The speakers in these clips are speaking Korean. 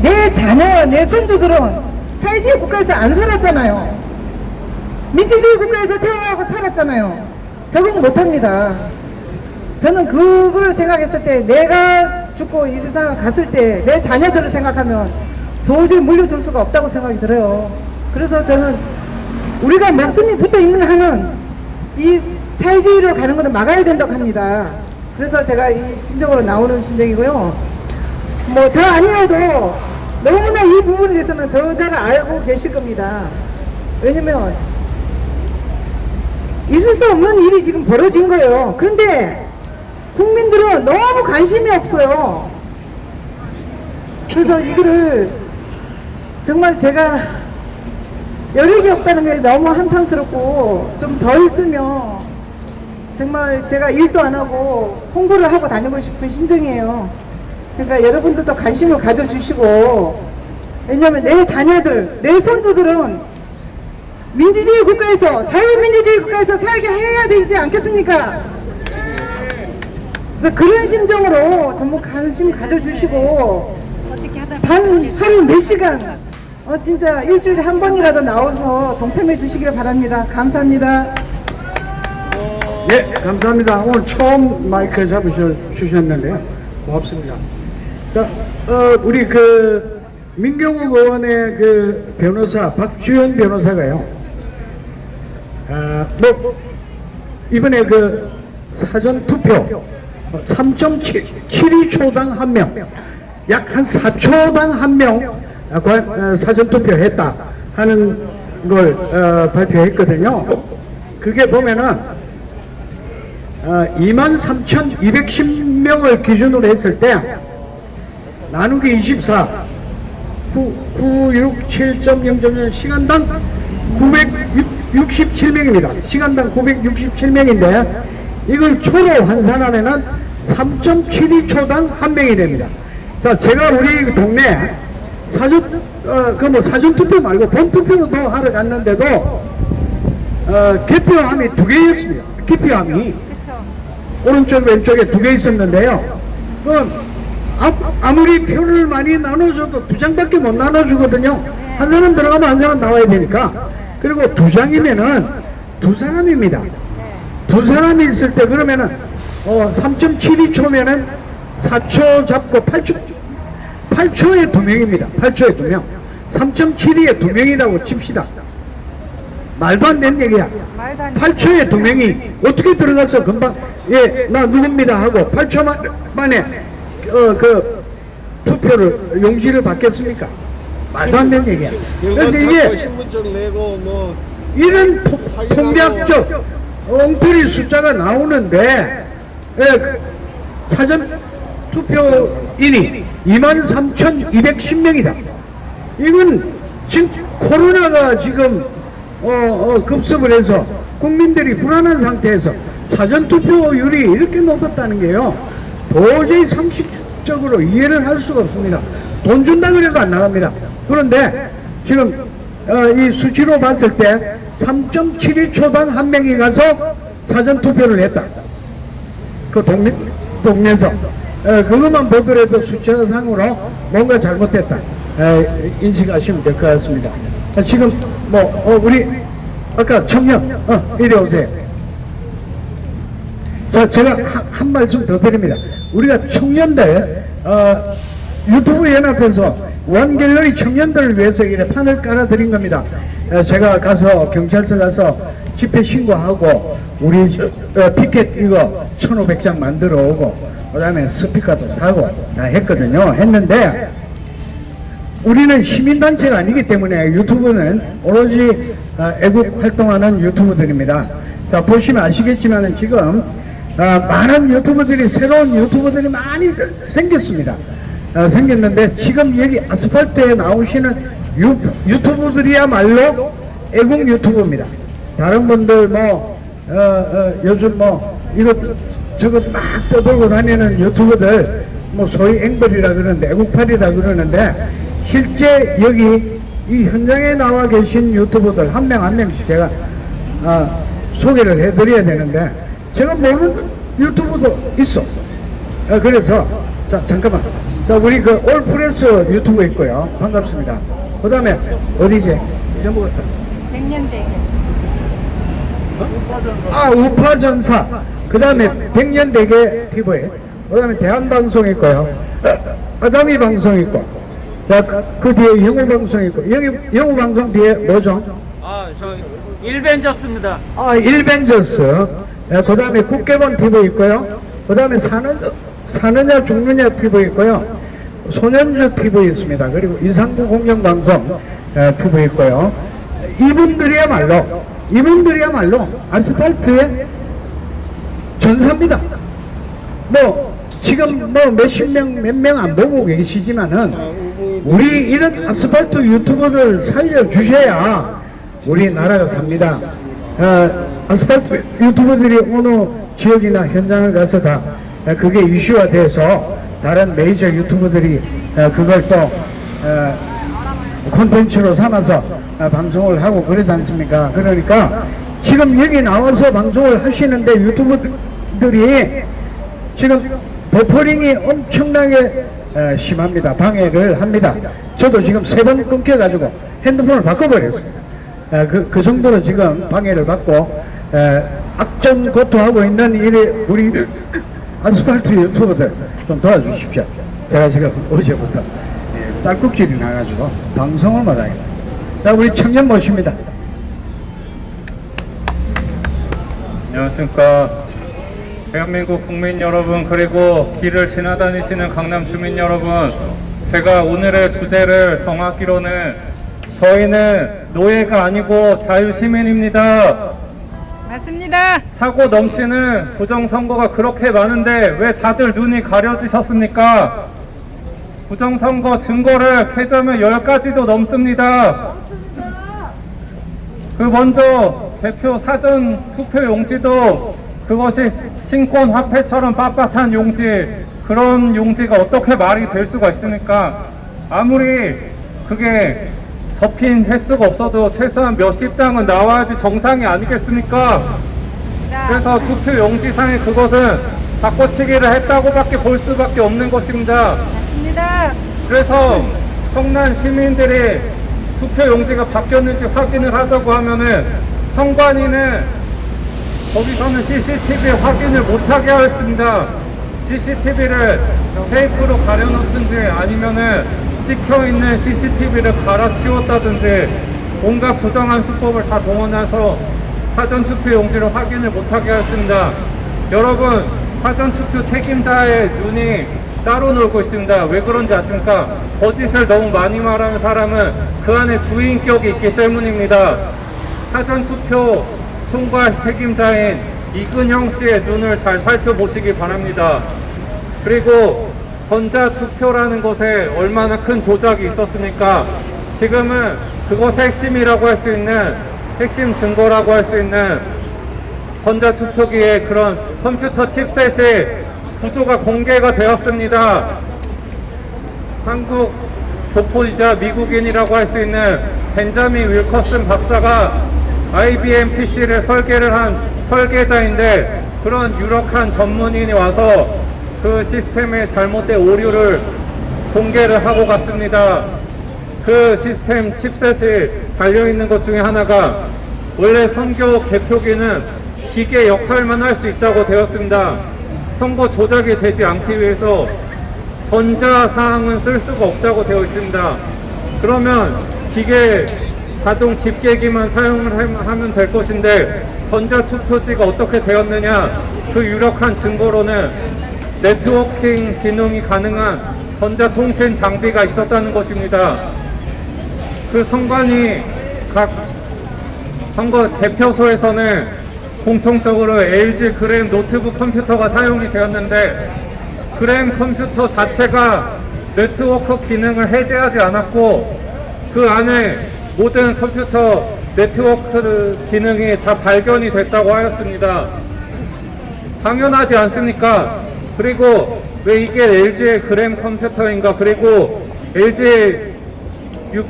내 자녀와 내 손주들은 사회주의 국가에서 안 살았잖아요. 민주주의 국가에서 태어나고 살았잖아요. 적응 못합니다. 저는 그걸 생각했을 때 내가 죽고 이 세상을 갔을 때 내 자녀들을 생각하면 도저히 물려줄 수가 없다고 생각이 들어요. 그래서 저는 우리가 목숨이 붙어 있는 한은 이 사회주의로 가는 것을 막아야 된다고 합니다. 그래서 제가 이 심정으로 나오는 심정이고요. 뭐 저 아니어도 너무나 이 부분에 대해서는 더 잘 알고 계실 겁니다. 왜냐면 있을 수 없는 일이 지금 벌어진 거예요. 그런데 국민들은 너무 관심이 없어요. 그래서 이거를 정말 제가 여력이 없다는 게 너무 한탄스럽고 좀 더 있으면 정말 제가 일도 안 하고 홍보를 하고 다니고 싶은 심정이에요. 그러니까 여러분들도 관심을 가져주시고, 왜냐면 내 자녀들, 내 손주들은 민주주의 국가에서, 자유민주주의 국가에서 살게 해야 되지 않겠습니까? 그래서 그런 심정으로 전부 관심 가져주시고, 단 하루 몇 시간, 진짜 일주일에 한 번이라도 나와서 동참해 주시길 바랍니다. 감사합니다. 네, 감사합니다. 오늘 처음 마이크 잡으셨는데요. 고맙습니다. 자, 우리 민경욱 의원의 변호사, 박주현 변호사가요. 이번에 사전 투표 3.72초당 1명, 약 한 4초당 1명 사전 투표했다 하는 걸 발표했거든요. 그게 보면은 23,210명을 기준으로 했을 때 나누기 24 967.0.1 시간당 967명입니다. 시간당 967명인데 이걸 초로 환산하면은 3.72초당 1명이 됩니다. 자, 제가 우리 동네 사전 투표 말고 본 투표도 하러 갔는데도 개표함이 2개였습니다. 기표함이 오른쪽 왼쪽에 2개 있었는데요. 아무리 표를 많이 나눠줘도 2장밖에 못 나눠주거든요. 한 사람 들어가면 한 사람 나와야 되니까. 그리고 2장이면은 2사람입니다. 2사람이 있을 때 그러면은 3.72초면은 4초 잡고 8초에 2명입니다. 8초에 2명. 3.72에 2명이라고 칩시다. 말도 안 되는 얘기야. 8초에 2명이 어떻게 들어가서 금방 나 누굽니다 하고 8초 만에 투표를 용지를 받겠습니까? 말도 안 되는 얘기야. 그래서 이게 신분증 내고 뭐 이런 통계학적 엉터리 숫자가 나오는데 사전 투표인이 23,210명이다. 이건 지금 코로나가 지금 급습을 해서 국민들이 불안한 상태에서 사전투표율이 이렇게 높았다는 게요, 도저히 상식적으로 이해를 할 수가 없습니다. 돈 준다 그래도 안 나갑니다. 그런데 지금 이 수치로 봤을 때 3.72초당 1명이 가서 사전투표를 했다. 그 동네에서 그것만 보더라도 숫자상으로 뭔가 잘못됐다 인식하시면 될 것 같습니다. 지금 우리 아까 청년 이리 오세요. 자, 제가 한 말씀 더 드립니다. 우리가 청년들 유튜브 연합에서 원갤러리 청년들을 위해서 이렇게 판을 깔아드린 겁니다. 제가 가서 경찰서 가서 집회 신고하고 우리 피켓 이거 1,500장 만들어 오고 그 다음에 스피커도 사고 다 했거든요. 했는데 우리는 시민단체가 아니기 때문에 유튜브는 오로지 애국 활동하는 유튜브들입니다. 자, 보시면 아시겠지만 지금 많은 유튜버들이, 새로운 유튜버들이 많이 생겼습니다. 생겼는데 지금 여기 아스팔트에 나오시는 유튜브들이야말로 애국 유튜브입니다. 다른 분들 요즘 이거 저거 막 떠들고 다니는 유튜버들 소위 앵벌이라 그러는데 애국팔이라 그러는데 실제 여기 이 현장에 나와 계신 유튜버들 한 명 한 명씩 제가 소개를 해드려야 되는데 제가 모르는 유튜브도 있어. 그래서 자, 잠깐만 자, 우리 그 올프레스 유튜브 있고요. 반갑습니다. 그 다음에 어디지? 잊어먹었다. 백년대교. 아, 우파전사. 그 다음에 백년대계 TV. 그 다음에 대한방송 있고요. 아다미 방송 있고. 자, 그 뒤에 영우방송 있고. 여기 영우방송 뒤에 뭐죠? 저 일벤졌습니다. 아, 일벤져스. 그 다음에 국계본 TV 있고요. 그 다음에 사느냐 죽느냐 TV 있고요. 소년주 TV 있습니다. 그리고 이상구 공영방송 TV 있고요. 이분들이야말로 아스팔트의 전사입니다. 뭐 지금 뭐 몇십 명, 몇 명 안 보고 계시지만은 우리 이런 아스팔트 유튜버들 살려주셔야 우리나라가 삽니다. 아스팔트 유튜버들이 어느 지역이나 현장을 가서 다 그게 이슈화 돼서 다른 메이저 유튜버들이 그걸 또 콘텐츠로 삼아서 방송을 하고 그러지 않습니까? 그러니까 지금 여기 나와서 방송을 하시는데 유튜버들이 지금 버퍼링이 엄청나게 심합니다. 방해를 합니다. 저도 지금 3번 끊겨가지고 핸드폰을 바꿔버렸습니다. 그 정도로 지금 방해를 받고 악전고투하고 있는 우리 아스팔트 유튜버들 좀 도와주십시오. 제가 지금 어제부터 딸꾹질이 나가지고 방송을 못하겠다. 자, 우리 청년 모십니다. 안녕하십니까. 대한민국 국민 여러분, 그리고 길을 지나다니시는 강남 주민 여러분, 제가 오늘의 주제를 정하기로는 저희는 노예가 아니고 자유시민입니다. 맞습니다. 차고 넘치는 부정선거가 그렇게 많은데 왜 다들 눈이 가려지셨습니까? 부정선거 증거를 캐자면 10가지도 넘습니다. 그 먼저 대표 사전 투표 용지도 그것이 신권 화폐처럼 빳빳한 용지, 그런 용지가 어떻게 말이 될 수가 있습니까? 아무리 그게 접힌 횟수가 없어도 최소한 몇십 장은 나와야지 정상이 아니겠습니까? 그래서 투표 용지상에 그것은 바꿔치기를 했다고밖에 볼 수밖에 없는 것입니다. 맞습니다. 그래서 성난 시민들이 투표 용지가 바뀌었는지 확인을 하자고 하면은 선관위는 거기서는 CCTV 확인을 못하게 하였습니다. CCTV를 테이프로 가려놓든지 아니면은 찍혀있는 CCTV를 갈아치웠다든지 온갖 부정한 수법을 다 동원해서 사전투표 용지를 확인을 못하게 하였습니다. 여러분, 사전투표 책임자의 눈이 따로 놀고 있습니다. 왜 그런지 아십니까? 거짓을 너무 많이 말하는 사람은 그 안에 주인격이 있기 때문입니다. 사전투표 총괄 책임자인 이근형 씨의 눈을 잘 살펴보시기 바랍니다. 그리고 전자투표라는 것에 얼마나 큰 조작이 있었습니까? 지금은 그것의 핵심이라고 할 수 있는, 핵심 증거라고 할 수 있는 전자투표기의 그런 컴퓨터 칩셋이 구조가 공개가 되었습니다. 한국 교포이자 미국인이라고 할 수 있는 벤자민 윌커슨 박사가 IBM PC를 설계를 한 설계자인데, 그런 유력한 전문인이 와서 그 시스템의 잘못된 오류를 공개를 하고 갔습니다. 그 시스템 칩셋이 달려있는 것 중에 하나가 원래 선거 개표기는 기계 역할만 할 수 있다고 되었습니다. 선거 조작이 되지 않기 위해서 전자사항은 쓸 수가 없다고 되어 있습니다. 그러면 기계 자동 집계기만 사용을 하면 될 것인데 전자투표지가 어떻게 되었느냐, 그 유력한 증거로는 네트워킹 기능이 가능한 전자통신 장비가 있었다는 것입니다. 그 선관위 각 선거 대표소에서는 공통적으로 LG 그램 노트북 컴퓨터가 사용이 되었는데, 그램 컴퓨터 자체가 네트워크 기능을 해제하지 않았고 그 안에 모든 컴퓨터 네트워크 기능이 다 발견이 됐다고 하였습니다. 당연하지 않습니까? 그리고 왜 이게 LG의 그램 컴퓨터인가, 그리고 LG U+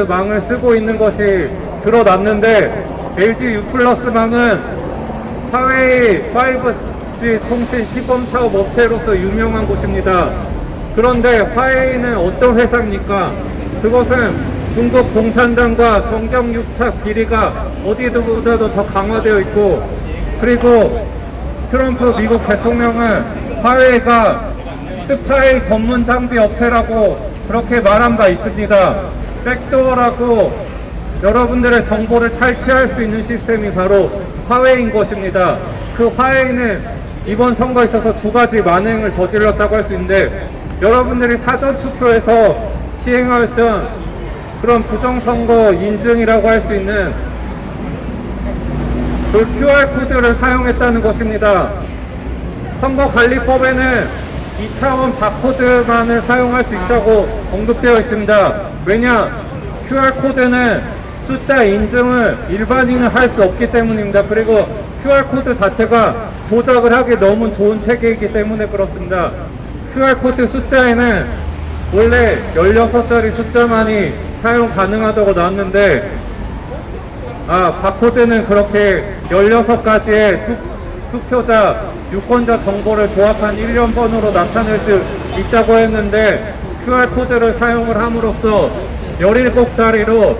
망을 쓰고 있는 것이 드러났는데, LG U+ 망은 화웨이 5G 통신 시범 사업 업체로서 유명한 곳입니다. 그런데 화웨이는 어떤 회사입니까? 그것은 중국 공산당과 정경유착 비리가 어디보다도 더 강화되어 있고, 그리고 트럼프 미국 대통령은 화웨이가 스파이 전문 장비 업체라고 그렇게 말한 바 있습니다. 백도어라고 여러분들의 정보를 탈취할 수 있는 시스템이 바로 화웨이인 것입니다. 그 화웨이는 이번 선거에 있어서 두 가지 만행을 저질렀다고 할 수 있는데, 여러분들이 사전투표에서 시행하였던 그런 부정선거 인증이라고 할 수 있는 그 QR코드를 사용했다는 것입니다. 선거관리법에는 2차원 바코드만을 사용할 수 있다고 언급되어 있습니다. 왜냐? QR코드는 숫자 인증을 일반인은 할 수 없기 때문입니다. 그리고 QR코드 자체가 조작을 하기 너무 좋은 체계이기 때문에 그렇습니다. QR코드 숫자에는 원래 16자리 숫자만이 사용 가능하다고 나왔는데, 바코드는 그렇게 16가지의 투표자, 유권자 정보를 조합한 일련번호로 나타낼 수 있다고 했는데, QR코드를 사용을 함으로써 17자리로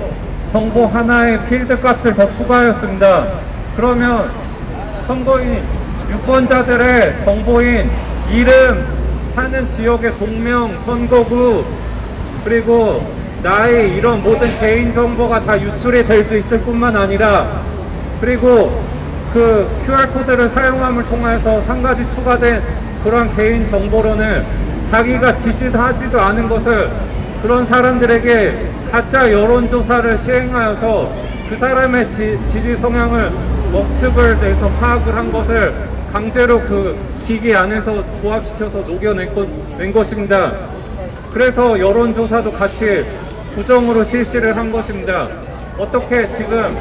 정보 하나의 필드 값을 더 추가하였습니다. 그러면 선거인, 유권자들의 정보인 이름, 사는 지역의 동명, 선거구, 그리고 나이, 이런 모든 개인 정보가 다 유출이 될 수 있을 뿐만 아니라, 그리고 그 QR코드를 사용함을 통해서 한 가지 추가된 그러한 개인 정보로는 자기가 지지하지도 않은 것을 그런 사람들에게 가짜 여론조사를 시행하여서 그 사람의 지지 성향을 억측을 내서 파악을 한 것을 강제로 그 기기 안에서 조합시켜서 녹여낸 것입니다. 그래서 여론조사도 같이 부정으로 실시를 한 것입니다. 어떻게 지금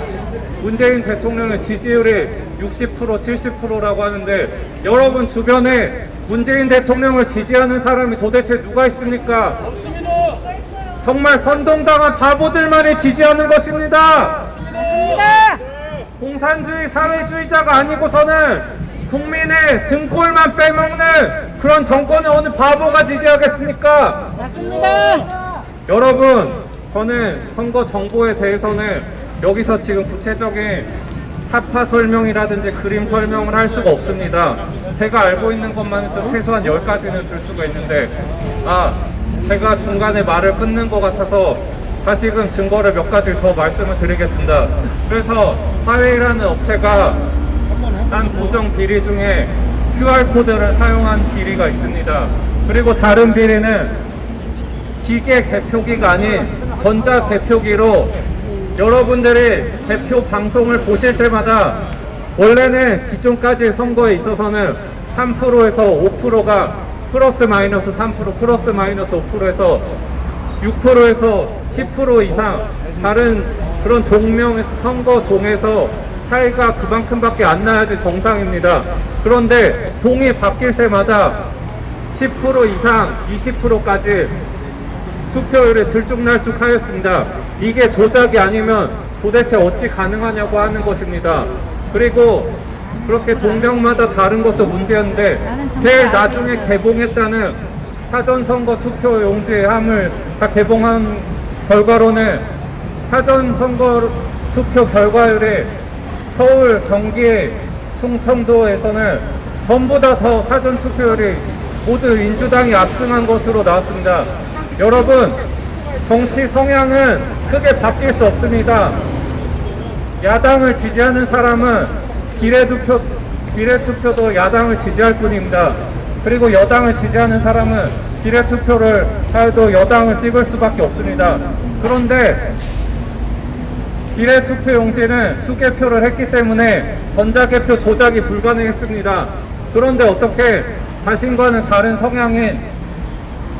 문재인 대통령의 지지율이 60%, 70%라고 하는데, 여러분 주변에 문재인 대통령을 지지하는 사람이 도대체 누가 있습니까? 정말 선동당한 바보들만이 지지하는 것입니다. 맞습니다. 공산주의 사회주의자가 아니고서는 국민의 등골만 빼먹는 그런 정권을 어느 바보가 지지하겠습니까? 맞습니다. 여러분, 저는 선거 정보에 대해서는 여기서 지금 구체적인 사파 설명이라든지 그림 설명을 할 수가 없습니다. 제가 알고 있는 것만 해도 최소한 10가지는 들 수가 있는데, 제가 중간에 말을 끊는 것 같아서 다시금 증거를 몇 가지 더 말씀을 드리겠습니다. 그래서 화웨이라는 업체가 한 부정 비리 중에 QR코드를 사용한 비리가 있습니다. 그리고 다른 비리는 기계 개표기가 아닌 전자 개표기로 여러분들이 대표 방송을 보실 때마다, 원래는 기존까지 선거에 있어서는 3%에서 5%가 플러스 마이너스 3%, 플러스 마이너스 5%에서 6%에서 10% 이상 다른 그런 동명에서 선거동에서 차이가 그만큼밖에 안 나야지 정상입니다. 그런데 동이 바뀔 때마다 10% 이상, 20%까지 투표율이 들쭉날쭉하였습니다. 이게 조작이 아니면 도대체 어찌 가능하냐고 하는 것입니다. 그리고 그렇게 동명마다 다른 것도 문제였는데, 제일 나중에 개봉했다는 사전선거 투표 용지함을 다 개봉한 결과로는 사전선거 투표 결과율이 서울, 경기, 충청도에서는 전부 다 더 사전투표율이 모두 민주당이 압승한 것으로 나왔습니다. 여러분, 정치 성향은 크게 바뀔 수 없습니다. 야당을 지지하는 사람은 비례투표도 야당을 지지할 뿐입니다. 그리고 여당을 지지하는 사람은 비례투표를 해도 여당을 찍을 수밖에 없습니다. 그런데 비례투표 용지는 수개표를 했기 때문에 전자개표 조작이 불가능했습니다. 그런데 어떻게 자신과는 다른 성향인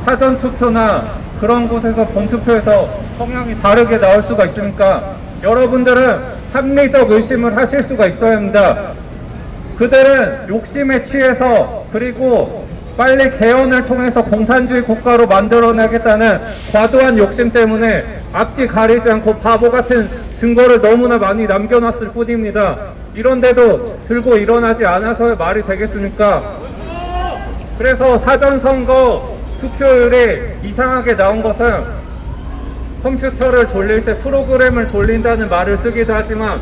사전투표나 그런 곳에서 본투표에서 성향이 다르게 나올 수가 있습니까? 여러분들은 합리적 의심을 하실 수가 있어야 합니다. 그들은 욕심에 취해서, 그리고 빨리 개헌을 통해서 공산주의 국가로 만들어내겠다는 과도한 욕심 때문에 앞뒤 가리지 않고 바보 같은 증거를 너무나 많이 남겨놨을 뿐입니다. 이런데도 들고 일어나지 않아서 말이 되겠습니까? 그래서 사전선거 투표율이 이상하게 나온 것은 컴퓨터를 돌릴 때 프로그램을 돌린다는 말을 쓰기도 하지만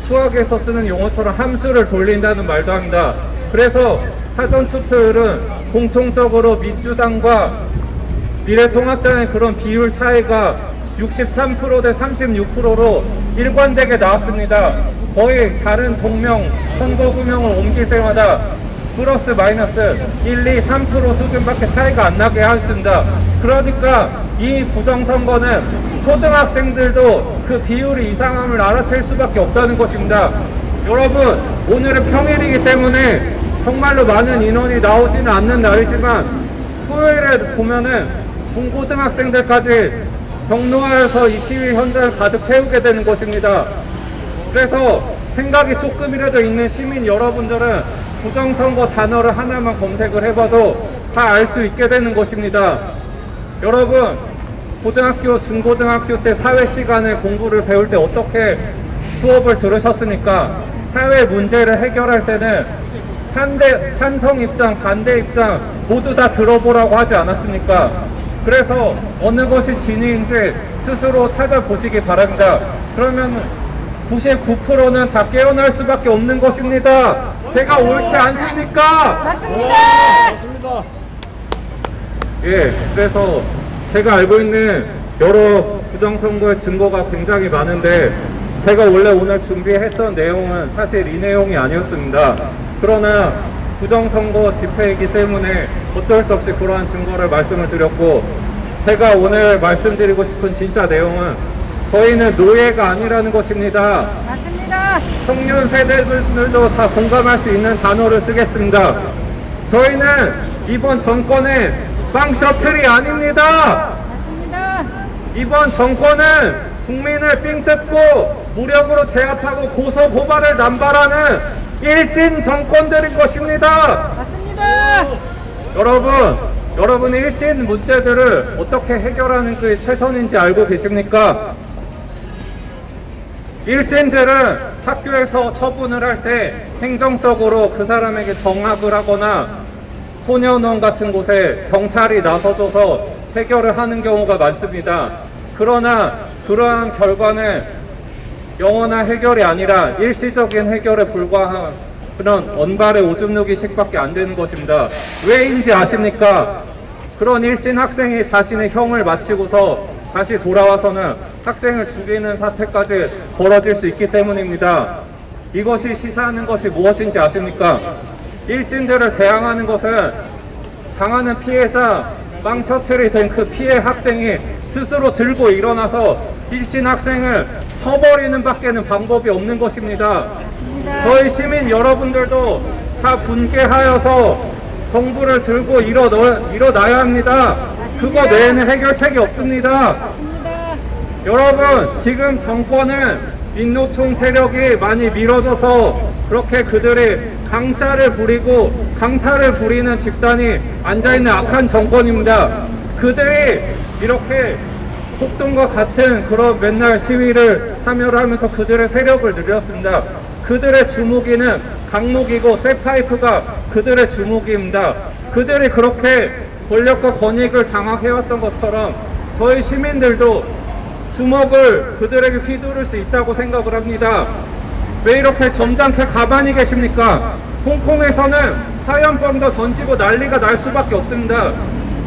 수학에서 쓰는 용어처럼 함수를 돌린다는 말도 합니다. 그래서 사전투표율은 공통적으로 민주당과 미래통합당의 그런 비율 차이가 63% 대 36%로 일관되게 나왔습니다. 거의 다른 동명 선거구명을 옮길 때마다 플러스 마이너스 1, 2, 3% 수준밖에 차이가 안 나게 하였습니다. 그러니까 이 부정선거는 초등학생들도 그 비율이 이상함을 알아챌 수밖에 없다는 것입니다. 여러분, 오늘은 평일이기 때문에 정말로 많은 인원이 나오지는 않는 날이지만 토요일에 보면은 중고등학생들까지 경로하여서 이 시위 현장을 가득 채우게 되는 것입니다. 그래서 생각이 조금이라도 있는 시민 여러분들은 부정선거 단어를 하나만 검색을 해봐도 다 알 수 있게 되는 것입니다. 여러분, 고등학교, 중고등학교 때 사회 시간에 공부를 배울 때 어떻게 수업을 들으셨습니까? 사회 문제를 해결할 때는 찬성 입장, 반대 입장 모두 다 들어보라고 하지 않았습니까? 그래서 어느 것이 진위인지 스스로 찾아보시기 바랍니다. 그러면 99%는 다 깨어날 수밖에 없는 것입니다. 제가 옳지 않습니까? 맞습니다. 예, 그래서 제가 알고 있는 여러 부정선거의 증거가 굉장히 많은데 제가 원래 오늘 준비했던 내용은 사실 이 내용이 아니었습니다. 그러나 부정선거 집회이기 때문에 어쩔 수 없이 그러한 증거를 말씀을 드렸고, 제가 오늘 말씀드리고 싶은 진짜 내용은 저희는 노예가 아니라는 것입니다. 맞습니다. 청년 세대들도 다 공감할 수 있는 단어를 쓰겠습니다. 저희는 이번 정권의 빵 셔틀이 아닙니다. 맞습니다. 이번 정권은 국민을 삥 뜯고 무력으로 제압하고 고소 고발을 남발하는 일진 정권들인 것입니다. 맞습니다. 여러분 일진 문제들을 어떻게 해결하는 게 최선인지 알고 계십니까? 일진들은 학교에서 처분을 할 때 행정적으로 그 사람에게 정학을 하거나 소년원 같은 곳에 경찰이 나서줘서 해결을 하는 경우가 많습니다. 그러나 그러한 결과는 영원한 해결이 아니라 일시적인 해결에 불과한 그런 언발의 오줌 누기식밖에 안 되는 것입니다. 왜인지 아십니까? 그런 일진 학생이 자신의 형을 마치고서 다시 돌아와서는 학생을 죽이는 사태까지 벌어질 수 있기 때문입니다. 이것이 시사하는 것이 무엇인지 아십니까? 일진들을 대항하는 것은 당하는 피해자, 빵 셔틀이 된 그 피해 학생이 스스로 들고 일어나서 일진 학생을 쳐버리는 밖에는 방법이 없는 것입니다. 저희 시민 여러분들도 다 분개하여서 정부를 들고 일어나야 합니다. 그거 외에는 해결책이 없습니다. 맞습니다. 여러분, 지금 정권은 민노총 세력이 많이 밀어줘서 그렇게 그들이 강짜를 부리고 강탈을 부리는 집단이 앉아있는 악한 정권입니다. 그들이 이렇게 폭동과 같은 그런 맨날 시위를 참여를 하면서 그들의 세력을 늘렸습니다. 그들의 주무기는 강목이고 쇠파이프가 그들의 주무기입니다. 그들이 그렇게 권력과 권익을 장악해왔던 것처럼 저희 시민들도 주먹을 그들에게 휘두를 수 있다고 생각을 합니다. 왜 이렇게 점잖게 가만히 계십니까? 홍콩에서는 화염병도 던지고 난리가 날 수밖에 없습니다.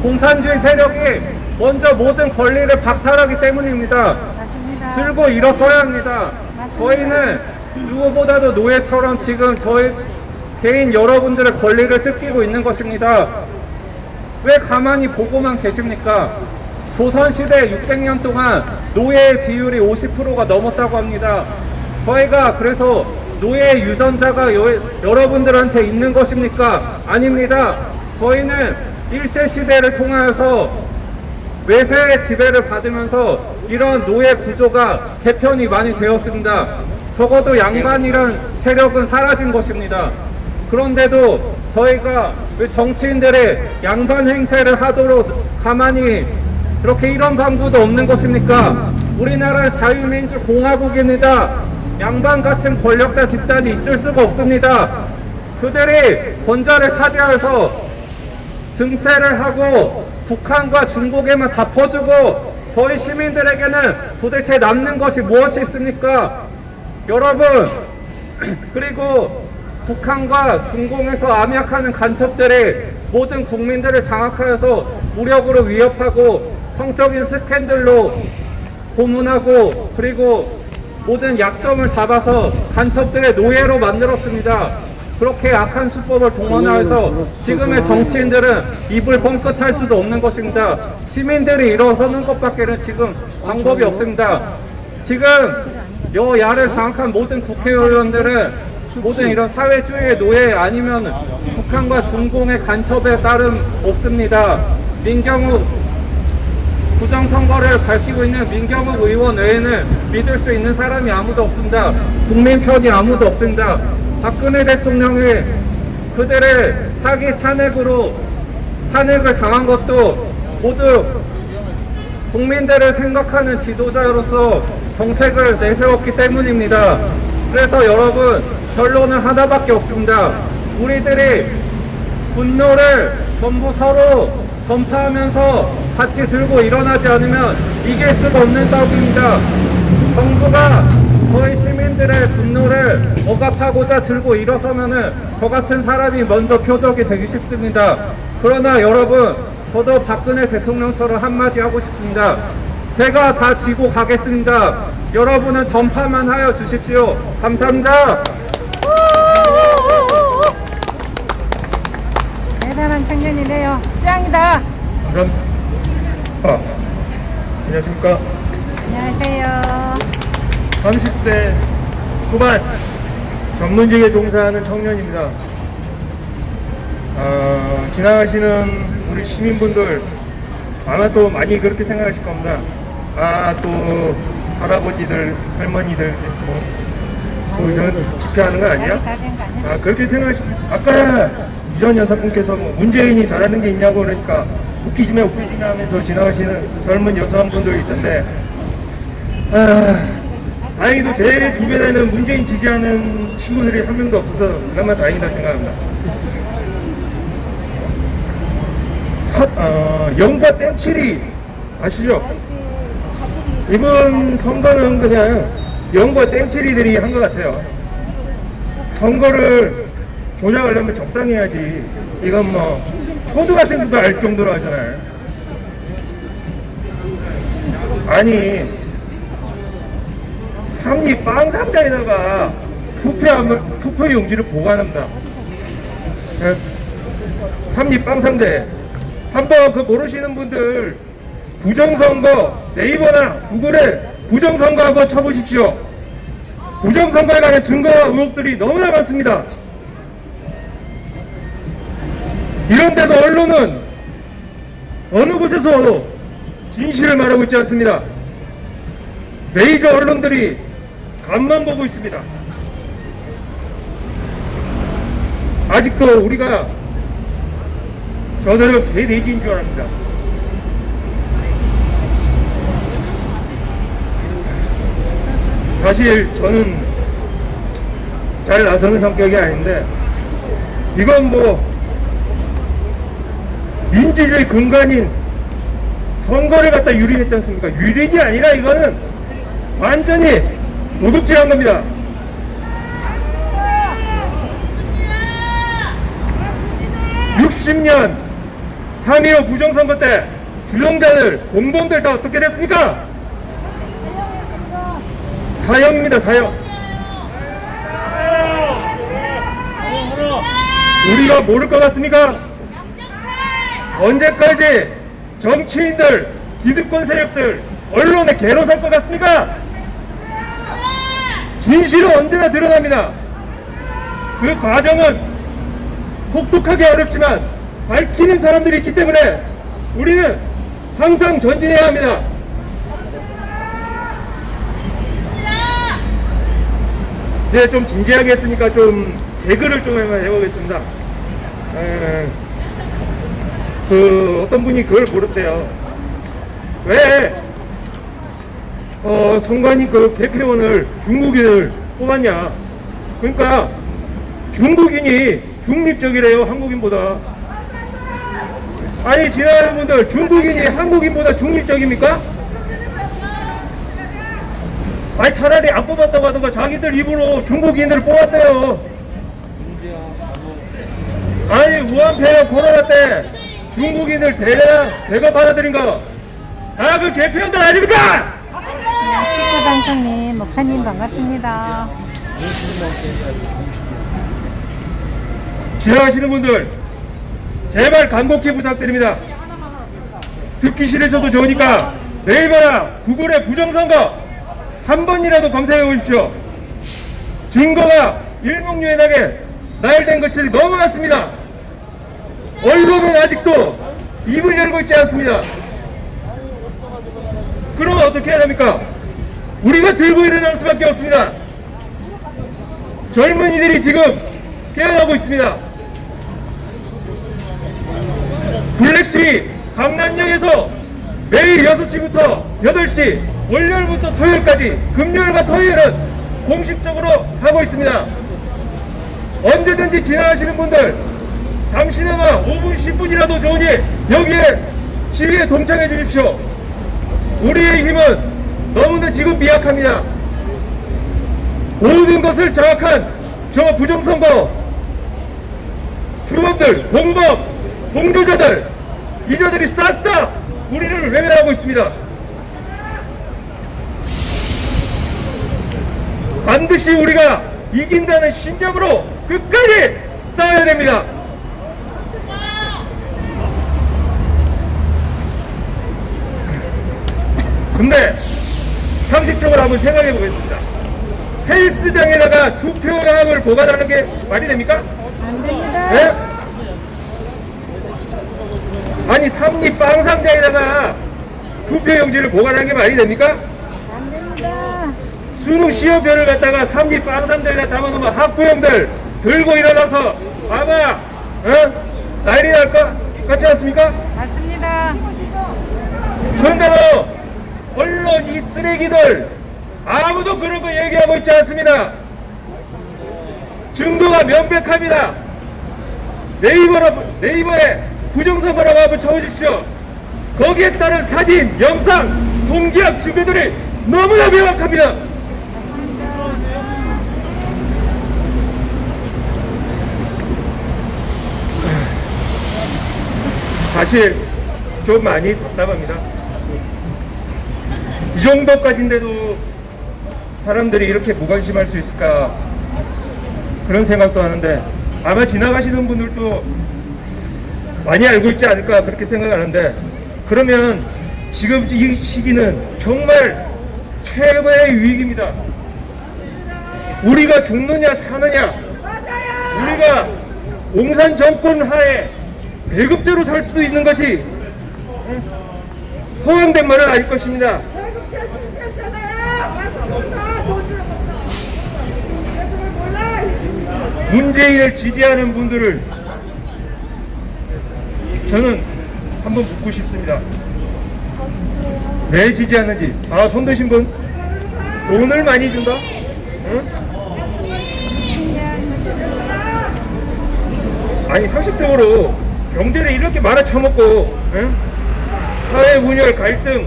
공산주의 세력이 먼저 모든 권리를 박탈하기 때문입니다. 맞습니다. 들고 일어서야 합니다. 맞습니다. 저희는 누구보다도 노예처럼 지금 저희 개인 여러분들의 권리를 뜯기고 있는 것입니다. 왜 가만히 보고만 계십니까? 조선시대 600년 동안 노예의 비율이 50%가 넘었다고 합니다. 저희가 그래서 노예 유전자가 여러분들한테 있는 것입니까? 아닙니다. 저희는 일제시대를 통하여서 외세의 지배를 받으면서 이런 노예 구조가 개편이 많이 되었습니다. 적어도 양반이란 세력은 사라진 것입니다. 그런데도 저희가 왜 정치인들의 양반 행세를 하도록 가만히 이렇게 이런 방구도 없는 것입니까? 우리나라는 자유민주공화국입니다. 양반 같은 권력자 집단이 있을 수가 없습니다. 그들이 권좌를 차지하여서 증세를 하고 북한과 중국에만 다 퍼주고 저희 시민들에게는 도대체 남는 것이 무엇이 있습니까? 여러분, 그리고 북한과 중공에서 암약하는 간첩들이 모든 국민들을 장악하여서 무력으로 위협하고 성적인 스캔들로 고문하고 그리고 모든 약점을 잡아서 간첩들의 노예로 만들었습니다. 그렇게 악한 수법을 동원하여서 지금의 정치인들은 입을 뻥끗할 수도 없는 것입니다. 시민들이 일어서는 것밖에는 지금 방법이 없습니다. 지금 여야를 장악한 모든 국회의원들은 모든 이런 사회주의의 노예 아니면 북한과 중공의 간첩에 따름 없습니다. 민경욱 부정선거를 밝히고 있는 민경욱 의원 외에는 믿을 수 있는 사람이 아무도 없습니다. 국민 편이 아무도 없습니다. 박근혜 대통령이 그들의 사기 탄핵을 당한 것도 모두 국민들을 생각하는 지도자로서 정책을 내세웠기 때문입니다. 그래서 여러분, 결론은 하나밖에 없습니다. 우리들이 분노를 전부 서로 전파하면서 같이 들고 일어나지 않으면 이길 수가 없는 싸움입니다. 정부가 저희 시민들의 분노를 억압하고자 들고 일어서면은 저 같은 사람이 먼저 표적이 되기 쉽습니다. 그러나 여러분, 저도 박근혜 대통령처럼 한마디 하고 싶습니다. 제가 다 지고 가겠습니다. 여러분은 전파만 하여 주십시오. 감사합니다. 대단한 청년이네요. 짱이다. 감사합니다. 안녕하십니까. 안녕하세요. 30대 후반 전문직에 종사하는 청년입니다. 지나가시는 우리 시민분들 아마 또 많이 그렇게 생각하실 겁니다. 또 할아버지들, 할머니들 저기서 집회하는 거 아니야? 다된 거 아니야? 그렇게 생각하시. 아까 이전 여사분께서 문재인이 잘하는 게 있냐고 그러니까 웃기지 마 하면서 지나가시는 젊은 여성분들이 있던데, 다행히도 제 주변에는 문재인 지지하는 친구들이 한 명도 없어서 그나마 다행이다 생각합니다. 영과 땡칠이 아시죠? 이번 선거는 그냥 영과 땡칠이들이 한 것 같아요. 선거를 조작하려면 적당히 해야지. 이건 뭐 초등학생들도 알 정도로 하잖아요. 아니, 삼립 빵 상자에다가 투표 용지를 보관합니다. 삼립 빵 상자에. 한번 그 모르시는 분들 부정선거 네이버나 구글에 부정선거 한번 쳐보십시오. 부정선거에 관한 증거와 의혹들이 너무나 많습니다. 이런데도 언론은 어느 곳에서도 진실을 말하고 있지 않습니다. 메이저 언론들이 간만 보고 있습니다. 아직도 우리가 저들은 개돼지인 줄 압니다. 사실 저는 잘 나서는 성격이 아닌데, 이건 뭐 민주주의 근간인 선거를 갖다 유린했지 않습니까? 유린이 아니라 이거는 완전히 도둑질한 겁니다. (60년) 3.15 부정선거 때 주정자들, 공범들 다 어떻게 됐습니까? 사형입니다. 사형. 우리가 모를 것 같습니까? 언제까지 정치인들, 기득권 세력들, 언론의 개로 살 것 같습니까? 진실은 언제나 드러납니다. 그 과정은 혹독하게 어렵지만 밝히는 사람들이 있기 때문에 우리는 항상 전진해야 합니다. 이제 좀 진지하게 했으니까 좀 개그를 좀 해보겠습니다. 어떤 분이 그걸 물었대요. 왜 선관위 그 개폐원을 중국인을 뽑았냐? 그러니까 중국인이 중립적이래요, 한국인보다. 아니 지나가는 분들 중국인이 한국인보다 중립적입니까? 아니 차라리 안 뽑았다고 하던가 자기들 입으로 중국인들을 뽑았대요. 아니 우한 폐렴 코로나 때 중국인들 대거 받아들인 거 다 그 개표원들 아닙니까? 시카 방송님, 목사님 반갑습니다. 지나가시는 분들 제발 간곡히 부탁드립니다. 듣기 싫으셔도 좋으니까 네이버나 구글에 부정선거 한 번이라도 검색해 보십시오. 증거가 일목요연하게 나열된 것이 너무 많습니다. 언론은 아직도 입을 열고 있지 않습니다. 그러면 어떻게 해야 됩니까? 우리가 들고 일어날 수밖에 없습니다. 젊은이들이 지금 깨어나고 있습니다. 블랙시 강남역에서 매일 6시부터 8시 월요일부터 토요일까지 금요일과 토요일은 공식적으로 하고 있습니다. 언제든지 지나가시는 분들 잠시나마 5분 10분이라도 좋으니 여기에 시위에 동참해 주십시오. 우리의 힘은 너무나 지금 미약합니다. 모든 것을 장악한 저 부정선거 주범들, 공범, 공조자들 이자들이 싹 다 우리를 외면하고 있습니다. 반드시 우리가 이긴다는 신념으로 끝까지 싸워야 됩니다. 근데 상식적으로 한번 생각해 보겠습니다. 헬스장에다가 투표함을 보관하는 게 말이 됩니까? 안 됩니다. 네? 아니 삼립 빵상자에다가 투표용지를 보관하는 게 말이 됩니까? 안 됩니다. 수능 시험표를 갖다가 삼립 빵상자에다 담아놓으면 학부형들 들고 일어나서 아마 난리 날 것 같지 않습니까? 맞습니다. 그런데도 언론 이 쓰레기들 아무도 그런 거 얘기하고 있지 않습니다. 증거가 명백합니다. 네이버에 부정선거라고 한번 쳐보십시오. 거기에 따른 사진, 영상, 공개한 증거들이 너무나 명확합니다. 사실 좀 많이 답답합니다. 이 정도까지인데도 사람들이 이렇게 무관심할 수 있을까 그런 생각도 하는데 아마 지나가시는 분들도 많이 알고 있지 않을까 그렇게 생각하는데 그러면 지금 이 시기는 정말 최고의 위기입니다. 우리가 죽느냐 사느냐 우리가 공산 정권 하에 배급제로 살 수도 있는 것이 허황된 말은 아닐 것입니다. 문재인을 지지하는 분들을 저는 한번 묻고 싶습니다. 왜 지지하는지. 아, 손 드신 분? 돈을 많이 준다? 응? 아니 상식적으로 경제를 이렇게 말아 처먹고 응? 사회 분열 갈등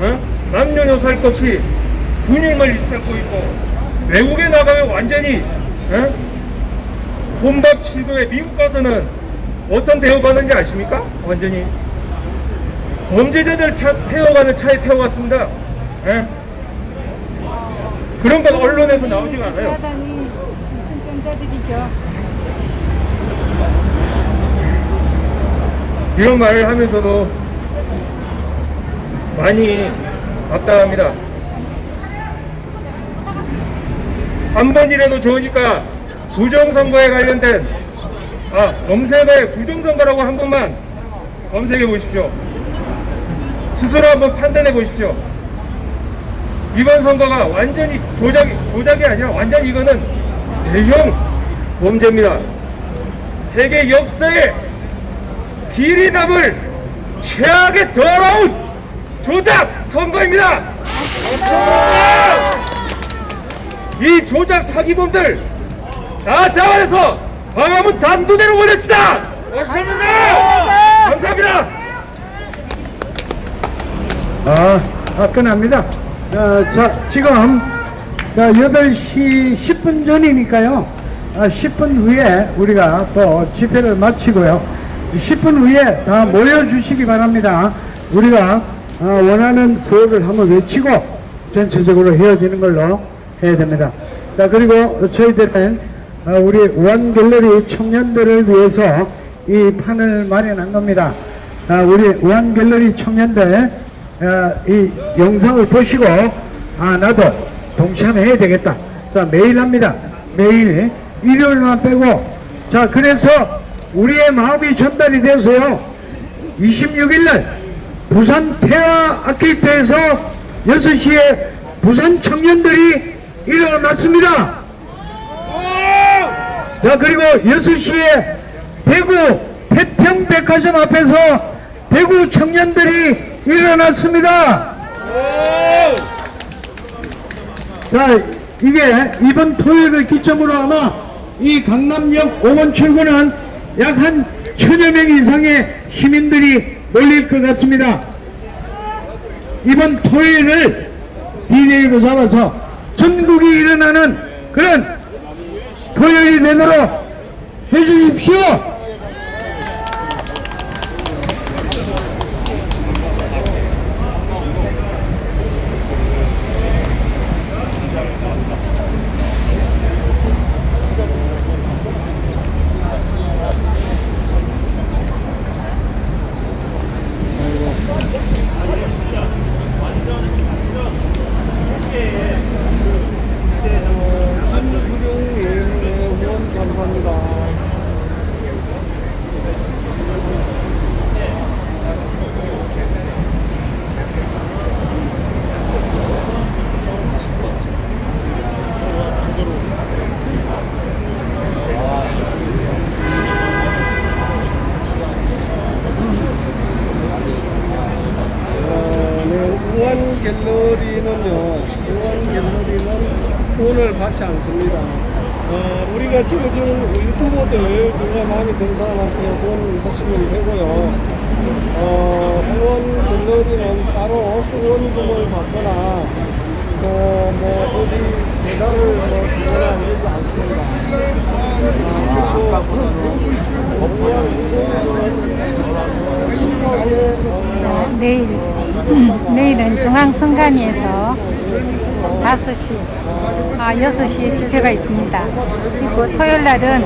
응? 남녀노소 할 것 없이 분열만 일삼고 있고 외국에 나가면 완전히 응? 혼밥 치고에 미국 가서는 어떤 대우받는지 아십니까? 완전히 범죄자들 태워가는 차에 태워갔습니다. 예? 그런 건 언론에서 나오지가 않아요. 지지하다니 무슨 병자들이죠. 이런 말을 하면서도 많이 답답합니다. 한 번이라도 좋으니까 부정선거에 관련된 검색어에 부정선거라고 한 번만 검색해 보십시오. 스스로 한번 판단해 보십시오. 이번 선거가 완전히 조작이 아니라 완전히 이거는 대형 범죄입니다. 세계 역사에 길이 남을 최악의 더러운 조작 선거입니다. 이 조작 사기범들 다 잡아내서 광화문 단두대로 보냅시다. 맞습니다. 감사합니다. 끝납니다. 자, 지금 8시 10분 전이니까요. 10분 후에 우리가 또 집회를 마치고요. 10분 후에 다 모여주시기 바랍니다. 우리가 원하는 구호를 한번 외치고 전체적으로 헤어지는 걸로 해야 됩니다. 자, 그리고 저희들은 우리 우한갤러리 청년들을 위해서 이 판을 마련한 겁니다. 우리 우한갤러리 청년들 이 영상을 보시고 나도 동참해야 되겠다. 자, 매일 합니다. 매일 일요일만 빼고. 자, 그래서 우리의 마음이 전달이 돼서요, 26일날 부산 태화 아케이드에서 6시에 부산 청년들이 일어났습니다. 자, 그리고 6시에 대구 태평백화점 앞에서 대구 청년들이 일어났습니다. 자, 이게 이번 토요일을 기점으로 아마 이 강남역 5번 출구는 약 한 1000여 명 이상의 시민들이 몰릴 것 같습니다. 이번 토요일을 DJ로 잡아서 전국이 일어나는 그런 토요일이 되도록 해주십시오. 우한갤러리는 돈을 받지 않습니다. 우리가 찍어주는 유튜버들 누가 마음에 드는 사람한테 돈 하시면 되고요. 우한갤러리는 따로 후원금을 받거나 어디 대가를 주거나 이러지 않습니다. 내일은 중앙선관위에서 6시에 집회가 있습니다. 그리고 토요일 날은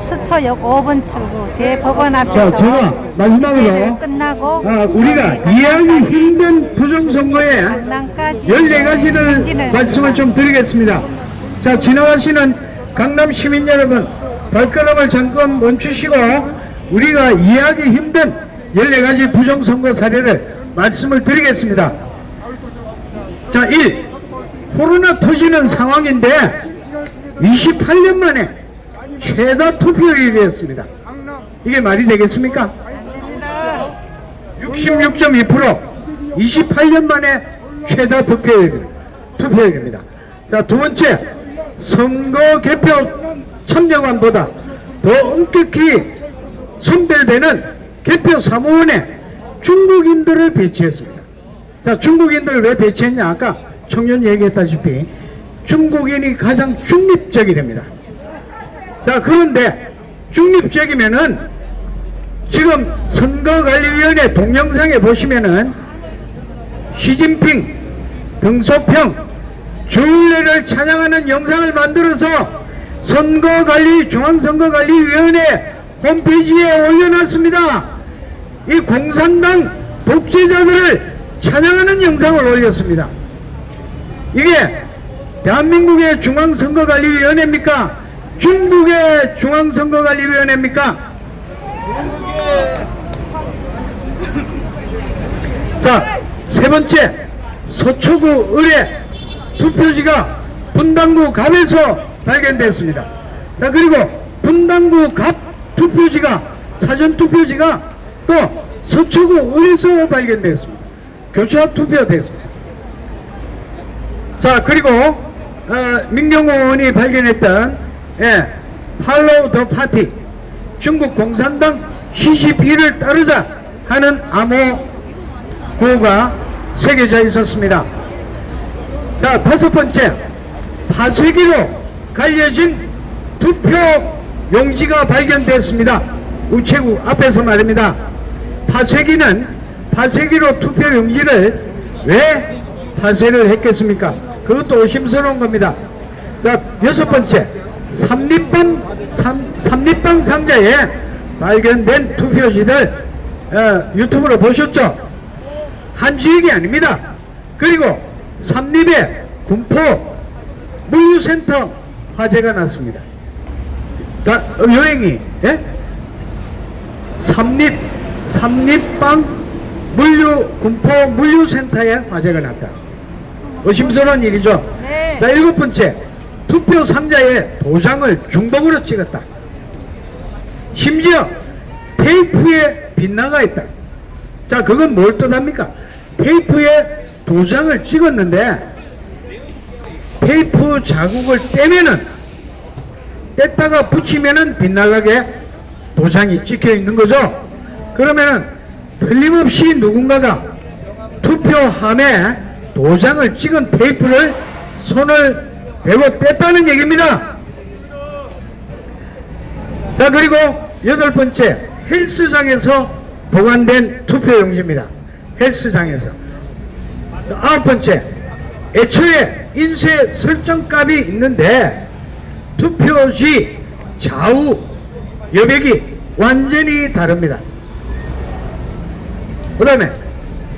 서초역 5번 출구 대법원 앞에서 자, 제가 마지막으로 집회를 끝나고 우리가 이해하기 힘든 부정선거에 14가지를 말씀을 좀 드리겠습니다. 자, 지나가시는 강남 시민 여러분, 발걸음을 잠깐 멈추시고 우리가 이해하기 힘든 14가지 부정선거 사례를 말씀을 드리겠습니다. 자, 1. 코로나 터지는 상황인데 28년 만에 최다 투표율이었습니다. 이게 말이 되겠습니까? 66.2%, 28년 만에 최다 투표율입니다. 자, 두 번째, 선거 개표 참여관보다 더 엄격히 선별되는 개표 사무원에 중국인들을 배치했습니다. 자, 중국인들을 왜 배치했냐? 아까 청년 얘기했다시피 중국인이 가장 중립적이랍니다. 자, 그런데 중립적이면은 지금 선거관리위원회 동영상에 보시면은 시진핑 등소평 주일례를 찬양하는 영상을 만들어서 중앙선거관리위원회 홈페이지에 올려놨습니다. 이 공산당 독재자들을 찬양하는 영상을 올렸습니다. 이게 대한민국의 중앙선거관리위원회입니까? 중국의 중앙선거관리위원회입니까? 자, 세 번째, 서초구 의뢰 투표지가 분당구 갑에서 발견됐습니다. 자, 그리고 분당구 갑 투표지가, 사전투표지가 또 서초구 의뢰서 발견됐습니다. 교차 투표됐습니다. 자, 그리고 민경호 의원이 발견했던 팔로우 더 파티, 중국 공산당 CCP를 따르자 하는 암호 구호가 새겨져 있었습니다. 자, 다섯 번째, 파쇄기로 갈려진 투표 용지가 발견됐습니다. 우체국 앞에서 말입니다. 파쇄기로 투표 용지를 왜 파쇄를 했겠습니까? 그것도 의심스러운 겁니다. 자, 여섯 번째, 삼립방 상자에 발견된 투표지들 유튜브로 보셨죠? 한 지역이 아닙니다. 그리고 삼립의 군포 물류센터 화재가 났습니다. 여행이 삼립방 군포 물류센터에 화재가 났다. 의심스러운 일이죠. 네. 자, 일곱 번째, 투표 상자에 도장을 중복으로 찍었다. 심지어 테이프에 빗나가 있다. 자, 그건 뭘 뜻합니까? 테이프에 도장을 찍었는데 테이프 자국을 뗐다가 붙이면은 빗나가게 도장이 찍혀 있는 거죠. 그러면은 틀림없이 누군가가 투표함에 도장을 찍은 테이프를 손을 대고 뗐다는 얘기입니다. 자, 그리고 여덟 번째, 헬스장에서 보관된 투표용지입니다. 헬스장에서. 아홉 번째, 애초에 인쇄 설정값이 있는데 투표지 좌우 여백이 완전히 다릅니다. 그 다음에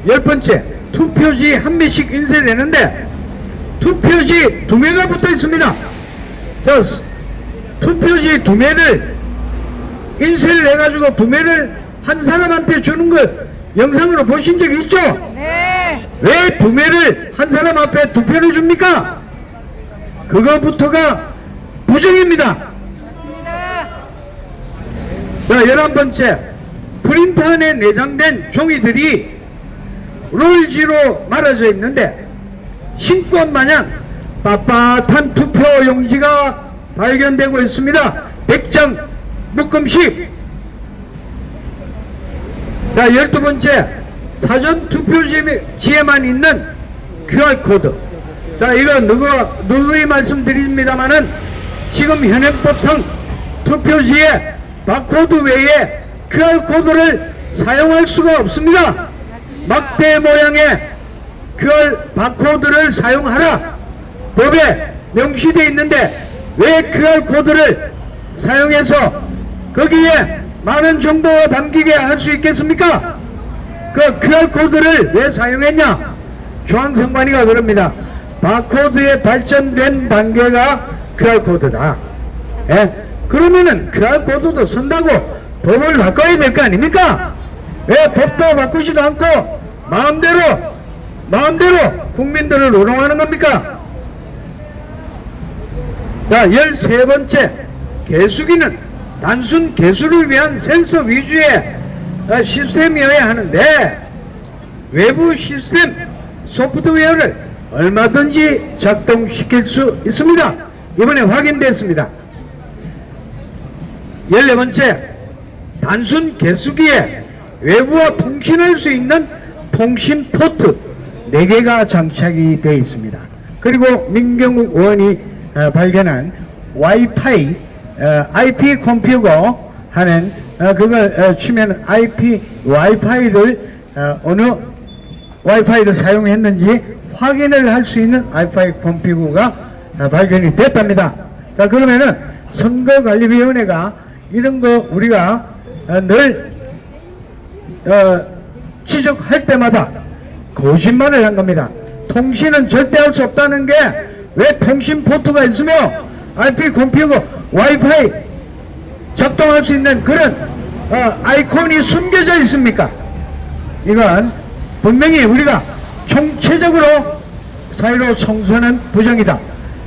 열 번째, 투표지 한 매씩 인쇄되는데 투표지 2매가 붙어 있습니다. 투표지 2매를 인쇄를 해가지고 2매를 한 사람한테 주는 걸 영상으로 보신 적 있죠? 네. 왜 2매를 한 사람 앞에 2표를 줍니까? 그거부터가 부정입니다. 맞습니다. 자, 11번째, 프린터 안에 내장된 종이들이 롤지로 말아져 있는데 신권 마냥 빳빳한 투표 용지가 발견되고 있습니다. 100장 묶음식. 자, 12번째, 사전 투표지에만 있는 QR코드. 자, 이거 누구의 말씀드립니다만은 지금 현행법상 투표지에 바코드 외에 QR코드를 사용할 수가 없습니다. 막대 모양의 QR 바코드를 사용하라 법에 명시되어 있는데 왜 QR코드를 사용해서 거기에 많은 정보가 담기게 할 수 있겠습니까? 그 QR코드를 왜 사용했냐? 중앙선관위가 그럽니다. 바코드의 발전된 단계가 QR코드다. 그러면은 QR코드도 쓴다고 법을 바꿔야 될 거 아닙니까? 왜 법도 바꾸지도 않고 마음대로 국민들을 노롱하는 겁니까? 자, 13번째, 개수기는 단순 개수를 위한 센서 위주의 시스템이어야 하는데 외부 시스템 소프트웨어를 얼마든지 작동시킬 수 있습니다. 이번에 확인됐습니다. 14번째, 단순 개수기에 외부와 통신할 수 있는 통신 포트 4개가 장착이 되어 있습니다. 그리고 민경욱 의원이 발견한 와이파이 IP 컴퓨터 하는 그걸 치면 와이파이를 어느 와이파이를 사용했는지 확인을 할 수 있는 와이파이 컴퓨터가 발견이 됐답니다. 자, 그러면은 선거관리위원회가 이런 거 우리가 늘 지적할 때마다 거짓말을 한 겁니다. 통신은 절대 할 수 없다는 게 왜 통신 포트가 있으며 IP 컴퓨터 와이파이 작동할 수 있는 그런 아이콘이 숨겨져 있습니까? 이건 분명히 우리가 총체적으로 사회로 청소는 부정이다.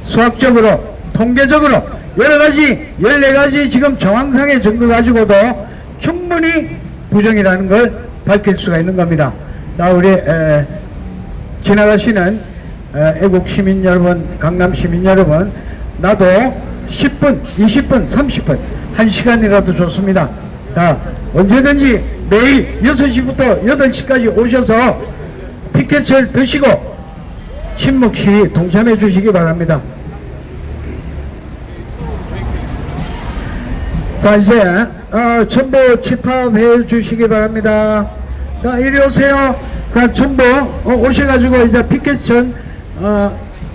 수학적으로 통계적으로 여러가지 14가지 지금 정황상의 증거 가지고도 충분히 부정이라는 걸 밝힐 수가 있는 겁니다. 자, 우리 지나가시는 애국 시민 여러분, 강남 시민 여러분, 나도 10분, 20분, 30분, 1시간이라도 좋습니다. 자, 언제든지 매일 6시부터 8시까지 오셔서 피켓을 드시고 친목 시위 동참해 주시기 바랍니다. 자, 이제 전부 집합해 주시기 바랍니다. 자, 이리 오세요. 자, 전부 오셔가지고 이제 피켓은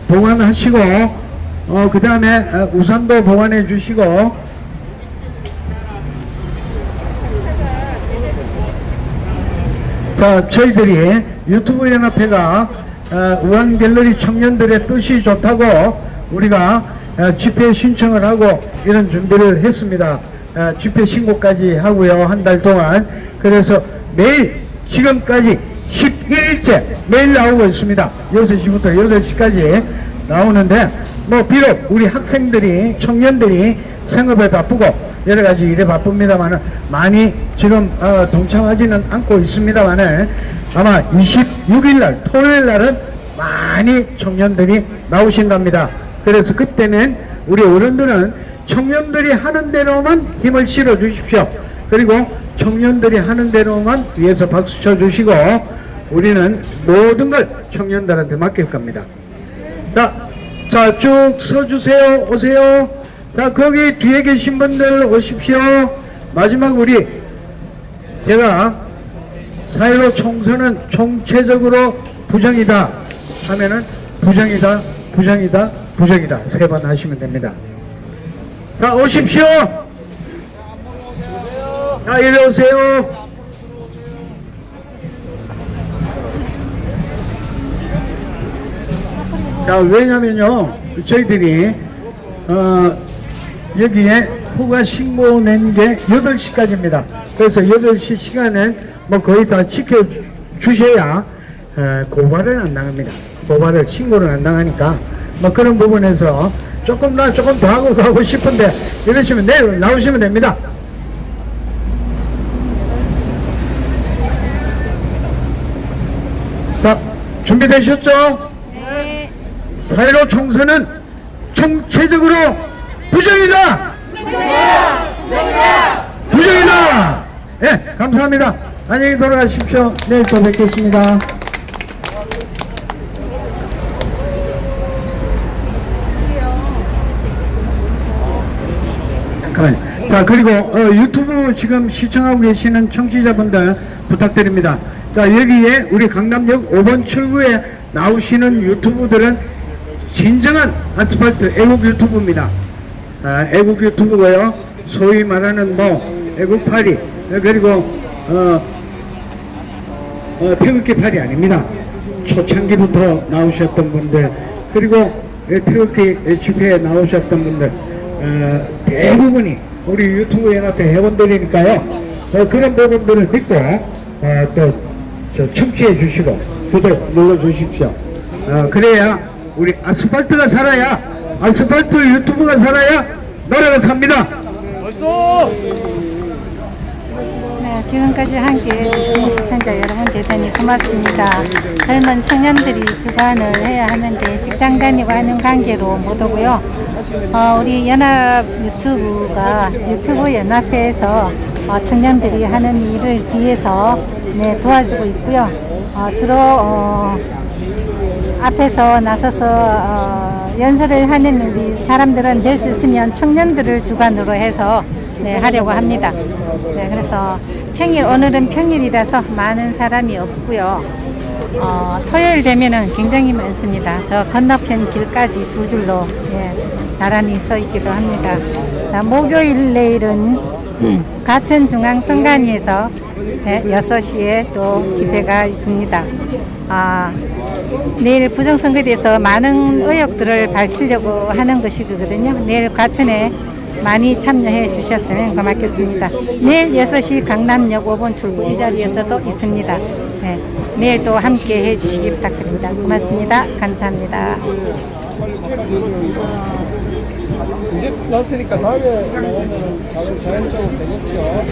보관하시고 그 다음에 우산도 보관해 주시고 자, 저희들이 유튜브 연합회가 우한갤러리 청년들의 뜻이 좋다고 우리가 집회 신청을 하고 이런 준비를 했습니다. 집회 신고까지 하고요. 한 달 동안. 그래서 매일 지금까지 11일째 매일 나오고 있습니다. 6시부터 8시까지 나오는데 뭐 비록 우리 학생들이 청년들이 생업에 바쁘고 여러가지 일에 바쁩니다만 많이 지금 동참하지는 않고 있습니다만 아마 26일날 토요일날은 많이 청년들이 나오신답니다. 그래서 그때는 우리 어른들은 청년들이 하는 대로만 힘을 실어 주십시오. 그리고 청년들이 하는 대로만 뒤에서 박수 쳐 주시고 우리는 모든 걸 청년들한테 맡길 겁니다. 자, 쭉 서주세요. 오세요. 자, 거기 뒤에 계신 분들 오십시오. 마지막 우리 제가 4.15 총선은 총체적으로 부정이다 하면은 부정이다, 부정이다, 부정이다 3번 하시면 됩니다. 자, 오십시오. 자, 이리 오세요. 자, 왜냐면요 저희들이 여기에 허가 신고 낸 게 8시까지입니다. 그래서 8시 시간은 뭐 거의 다 지켜주셔야 고발을 안 당합니다. 고발을 신고를 안 당하니까 뭐 그런 부분에서 조금 더 하고 가고 싶은데 이러시면 내일 나오시면 됩니다. 자, 준비되셨죠? 네. 4.15 총선은 총체적으로 부정이다! 부정이다! 예, 감사합니다. 안녕히 돌아가십시오. 내일 또 뵙겠습니다. 잠깐만요. 자, 그리고 유튜브 지금 시청하고 계시는 청취자분들 부탁드립니다. 자, 여기에 우리 강남역 5번 출구에 나오시는 유튜브들은 진정한 아스팔트 애국 유튜브입니다. 애국 유튜브고요. 소위 말하는 뭐 애국팔이 그리고 태극기 팔이 아닙니다. 초창기부터 나오셨던 분들 그리고 태극기 집회에 나오셨던 분들 대부분이 우리 유튜브 연합회 회원들이니까요. 그런 부분들을 믿고 또 청취해 주시고 구독 눌러 주십시오. 그래야 우리 아스팔트가 살아야 아스팔트 유튜브가 살아야 나라가 삽니다. 네, 지금까지 함께해 주신 시청자 여러분 대단히 고맙습니다. 젊은 청년들이 주관을 해야 하는데 직장 다니고 하는 관계로 못 오고요. 우리 연합 유튜브 연합회에서 청년들이 하는 일을 뒤에서 도와주고 있고요. 주로 앞에서 나서서 연설을 하는 우리 사람들은 될 수 있으면 청년들을 주관으로 해서 하려고 합니다. 그래서 오늘은 평일이라서 많은 사람이 없고요. 토요일 되면은 굉장히 많습니다. 저 건너편 길까지 두 줄로 나란히 서 있기도 합니다. 자, 목요일 내일은 가천중앙선관위에서 6시에 또 집회가 있습니다. 내일 부정선거에 대해서 많은 의혹들을 밝히려고 하는 것이거든요. 내일 과천에 많이 참여해 주셨으면 고맙겠습니다. 내일 6시 강남역 5번 출구 이 자리에서도 있습니다. 내일 또 함께 해 주시기 부탁드립니다. 고맙습니다. 감사합니다. 이제 났으니까 다음에 나오면 자연적으로 되겠죠.